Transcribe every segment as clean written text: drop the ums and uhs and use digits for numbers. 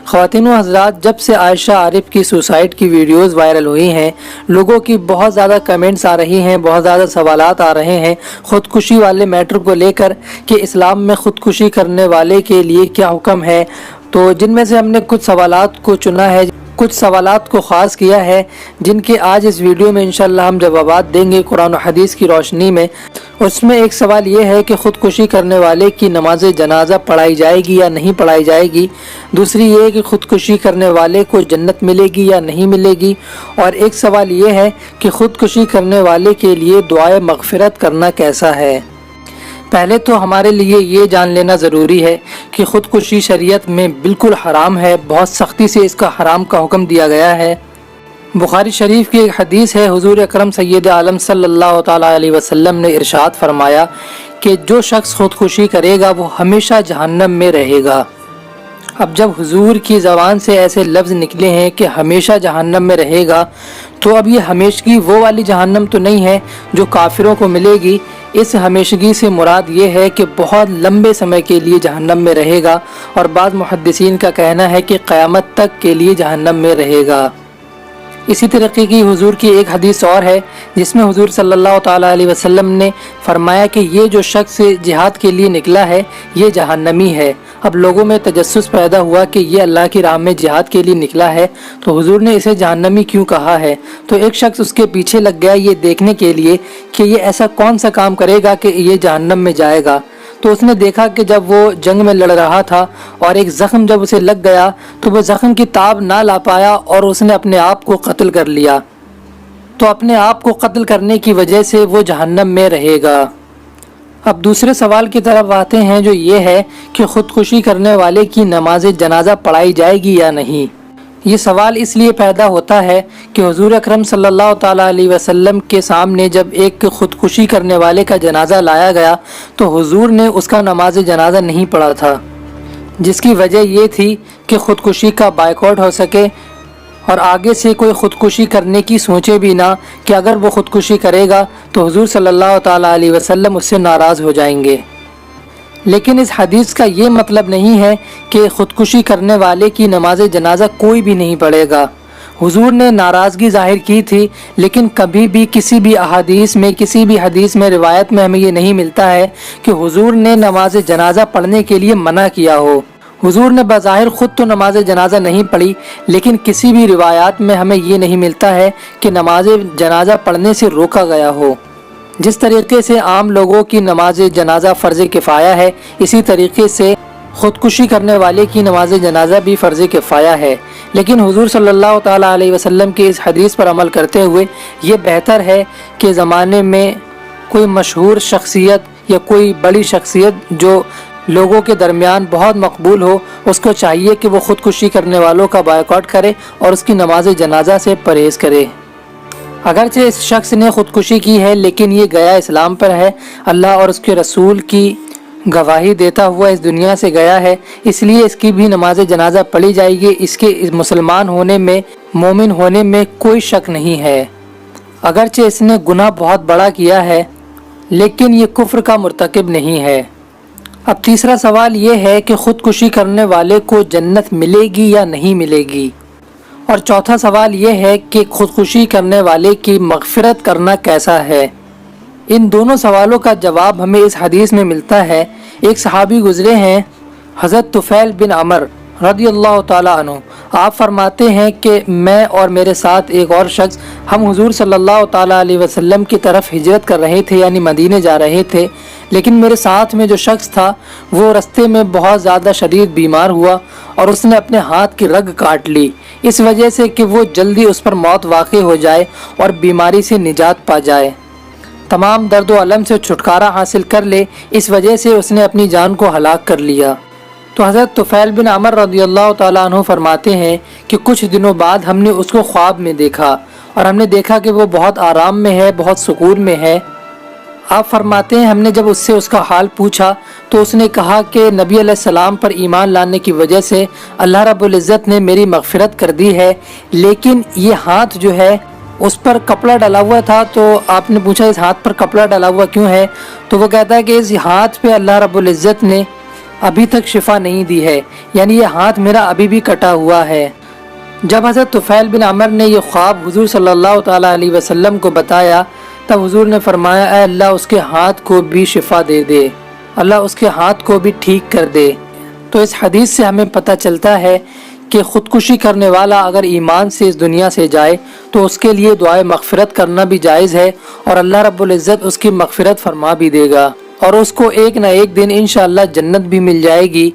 خواتین و حضرات، جب سے عائشہ عارف کی سوسائڈ کی ویڈیوز وائرل ہوئی ہیں، لوگوں کی بہت زیادہ کمنٹس آ رہی ہیں، بہت زیادہ سوالات آ رہے ہیں خودکشی والے میٹر کو لے کر کہ اسلام میں خودکشی کرنے والے کے لیے کیا حکم ہے۔ تو جن میں سے ہم نے کچھ سوالات کو چنا ہے، کچھ سوالات کو خاص کیا ہے، جن کے آج اس ویڈیو میں انشاءاللہ ہم جوابات دیں گے قرآن و حدیث کی روشنی میں۔ اس میں ایک سوال یہ ہے کہ خودکشی کرنے والے کی نماز جنازہ پڑھائی جائے گی یا نہیں پڑھائی جائے گی۔ دوسری یہ کہ خودکشی کرنے والے کو جنت ملے گی یا نہیں ملے گی۔ اور ایک سوال یہ ہے کہ خودکشی کرنے والے کے لیے دعائے مغفرت کرنا کیسا ہے۔ پہلے تو ہمارے لیے یہ جان لینا ضروری ہے کہ خودکشی شریعت میں بالکل حرام ہے، بہت سختی سے اس کا حرام کا حکم دیا گیا ہے۔ بخاری شریف کی ایک حدیث ہے، حضور اکرم سید عالم صلی اللہ تعالیٰ علیہ وسلم نے ارشاد فرمایا کہ جو شخص خودکشی کرے گا وہ ہمیشہ جہنم میں رہے گا۔ اب جب حضور کی زبان سے ایسے لفظ نکلے ہیں کہ ہمیشہ جہنم میں رہے گا، تو اب یہ ہمیشگی وہ والی جہنم تو نہیں ہے جو کافروں کو ملے گی۔ اس ہمیشگی سے مراد یہ ہے کہ بہت لمبے سمے کے لیے جہنم میں رہے گا، اور بعض محدثین کا کہنا ہے کہ قیامت تک کے لیے جہنم میں رہے گا۔ اسی طریقے کی حضور کی ایک حدیث اور ہے جس میں حضور صلی اللہ تعالیٰ علیہ وسلم نے فرمایا کہ یہ جو شخص جہاد کے لیے نکلا ہے یہ جہنمی ہے۔ اب لوگوں میں تجسس پیدا ہوا کہ یہ اللہ کی راہ میں جہاد کے لیے نکلا ہے تو حضور نے اسے جہنمی کیوں کہا ہے۔ تو ایک شخص اس کے پیچھے لگ گیا یہ دیکھنے کے لیے کہ یہ ایسا کون سا کام کرے گا کہ یہ جہنم میں جائے گا۔ تو اس نے دیکھا کہ جب وہ جنگ میں لڑ رہا تھا اور ایک زخم جب اسے لگ گیا تو وہ زخم کی تاب نہ لا پایا اور اس نے اپنے آپ کو قتل کر لیا۔ تو اپنے آپ کو قتل کرنے کی وجہ سے وہ جہنم میں رہے گا۔ اب دوسرے سوال کی طرف آتے ہیں جو یہ ہے کہ خودکشی کرنے والے کی نماز جنازہ پڑھائی جائے گی یا نہیں۔ یہ سوال اس لیے پیدا ہوتا ہے کہ حضور اکرم صلی اللہ تعالیٰ علیہ وسلم کے سامنے جب ایک خودکشی کرنے والے کا جنازہ لایا گیا تو حضور نے اس کا نماز جنازہ نہیں پڑھا تھا، جس کی وجہ یہ تھی کہ خودکشی کا بائیکاٹ ہو سکے اور آگے سے کوئی خودکشی کرنے کی سوچے بھی نہ کہ اگر وہ خودکشی کرے گا تو حضور صلی اللہ تعالیٰ علیہ وسلم اس سے ناراض ہو جائیں گے۔ لیکن اس حدیث کا یہ مطلب نہیں ہے کہ خودکشی کرنے والے کی نماز جنازہ کوئی بھی نہیں پڑھے گا۔ حضور نے ناراضگی ظاہر کی تھی، لیکن کبھی بھی کسی بھی احادیث میں، کسی بھی حدیث میں، روایت میں ہمیں یہ نہیں ملتا ہے کہ حضور نے نماز جنازہ پڑھنے کے لیے منع کیا ہو۔ حضور نے بظاہر خود تو نماز جنازہ نہیں پڑھی، لیکن کسی بھی روایات میں ہمیں یہ نہیں ملتا ہے کہ نماز جنازہ پڑھنے سے روکا گیا ہو۔ جس طریقے سے عام لوگوں کی نماز جنازہ فرض کفایہ ہے، اسی طریقے سے خودکشی کرنے والے کی نماز جنازہ بھی فرض کفایہ ہے۔ لیکن حضور صلی اللہ تعالیٰ علیہ وسلم کی اس حدیث پر عمل کرتے ہوئے یہ بہتر ہے کہ زمانے میں کوئی مشہور شخصیت یا کوئی بڑی شخصیت جو لوگوں کے درمیان بہت مقبول ہو، اس کو چاہیے کہ وہ خودکشی کرنے والوں کا بائیکاٹ کرے اور اس کی نماز جنازہ سے پرہیز کرے۔ اگرچہ اس شخص نے خودکشی کی ہے لیکن یہ گیا اسلام پر ہے، اللہ اور اس کے رسول کی گواہی دیتا ہوا اس دنیا سے گیا ہے، اس لیے اس کی بھی نماز جنازہ پڑھی جائے گی۔ اس کے مسلمان ہونے میں، مومن ہونے میں کوئی شک نہیں ہے۔ اگرچہ اس نے گناہ بہت بڑا کیا ہے لیکن یہ کفر کا مرتکب نہیں ہے۔ اب تیسرا سوال یہ ہے کہ خودکشی کرنے والے کو جنت ملے گی یا نہیں ملے گی، اور چوتھا سوال یہ ہے کہ خودکشی کرنے والے کی مغفرت کرنا کیسا ہے۔ ان دونوں سوالوں کا جواب ہمیں اس حدیث میں ملتا ہے۔ ایک صحابی گزرے ہیں حضرت طفیل بن عمر رضی اللہ تعالیٰ عنہ، آپ فرماتے ہیں کہ میں اور میرے ساتھ ایک اور شخص ہم حضور صلی اللہ تعالیٰ علیہ وسلم کی طرف ہجرت کر رہے تھے، یعنی مدینے جا رہے تھے، لیکن میرے ساتھ میں جو شخص تھا وہ رستے میں بہت زیادہ شدید بیمار ہوا اور اس نے اپنے ہاتھ کی رگ کاٹ لی، اس وجہ سے کہ وہ جلدی اس پر موت واقع ہو جائے اور بیماری سے نجات پا جائے، تمام درد و الم سے چھٹکارا حاصل کر لے، اس وجہ سے اس نے اپنی جان کو ہلاک کر لیا۔ تو حضرت طفیل بن عمر رضی اللہ تعالیٰ عنہ فرماتے ہیں کہ کچھ دنوں بعد ہم نے اس کو خواب میں دیکھا اور ہم نے دیکھا کہ وہ بہت آرام میں ہے، بہت سکون میں ہے۔ آپ فرماتے ہیں ہم نے جب اس سے اس کا حال پوچھا تو اس نے کہا کہ نبی علیہ السلام پر ایمان لانے کی وجہ سے اللہ رب العزت نے میری مغفرت کر دی ہے، لیکن یہ ہاتھ جو ہے اس پر کپڑا ڈلا ہوا تھا۔ تو آپ نے پوچھا اس ہاتھ پر کپڑا ڈلا ہوا کیوں ہے؟ تو وہ کہتا ہے کہ اس ہاتھ پہ اللہ رب العزت نے ابھی تک شفا نہیں دی ہے، یعنی یہ ہاتھ میرا ابھی بھی کٹا ہوا ہے۔ جب حضرت طفیل بن عمر نے یہ خواب حضور صلی اللہ تعالیٰ علیہ وسلم کو بتایا، تب حضور نے فرمایا اے اللہ اس کے ہاتھ کو بھی شفا دے دے، اللہ اس کے ہاتھ کو بھی ٹھیک کر دے۔ تو اس حدیث سے ہمیں پتہ چلتا ہے کہ خودکشی کرنے والا اگر ایمان سے اس دنیا سے جائے تو اس کے لیے دعائے مغفرت کرنا بھی جائز ہے، اور اللہ رب العزت اس کی مغفرت فرما بھی دے گا، اور اس کو ایک نہ ایک دن انشاءاللہ جنت بھی مل جائے گی۔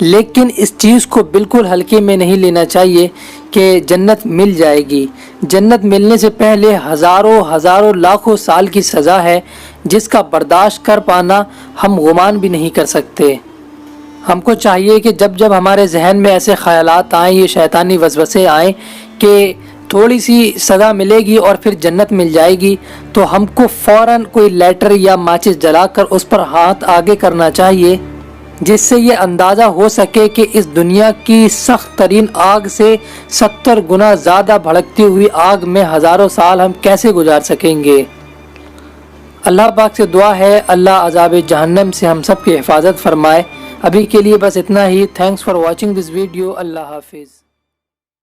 لیکن اس چیز کو بالکل ہلکے میں نہیں لینا چاہیے کہ جنت مل جائے گی۔ جنت ملنے سے پہلے ہزاروں لاکھوں سال کی سزا ہے، جس کا برداشت کر پانا ہم گمان بھی نہیں کر سکتے۔ ہم کو چاہیے کہ جب ہمارے ذہن میں ایسے خیالات آئیں، یہ شیطانی وسوسے آئیں کہ تھوڑی سی سزا ملے گی اور پھر جنت مل جائے گی، تو ہم کو فوراً کوئی لیٹر یا ماچس جلا کر اس پر ہاتھ آگے کرنا چاہیے، جس سے یہ اندازہ ہو سکے کہ اس دنیا کی سخت ترین آگ سے 70 گنا زیادہ بھڑکتی ہوئی آگ میں ہزاروں سال ہم کیسے گزار سکیں گے۔ اللہ پاک سے دعا ہے اللہ عذاب جہنم سے ہم سب کی حفاظت فرمائے۔ ابھی کے لیے بس اتنا ہی۔ Thanks for watching this video. Allah حافظ۔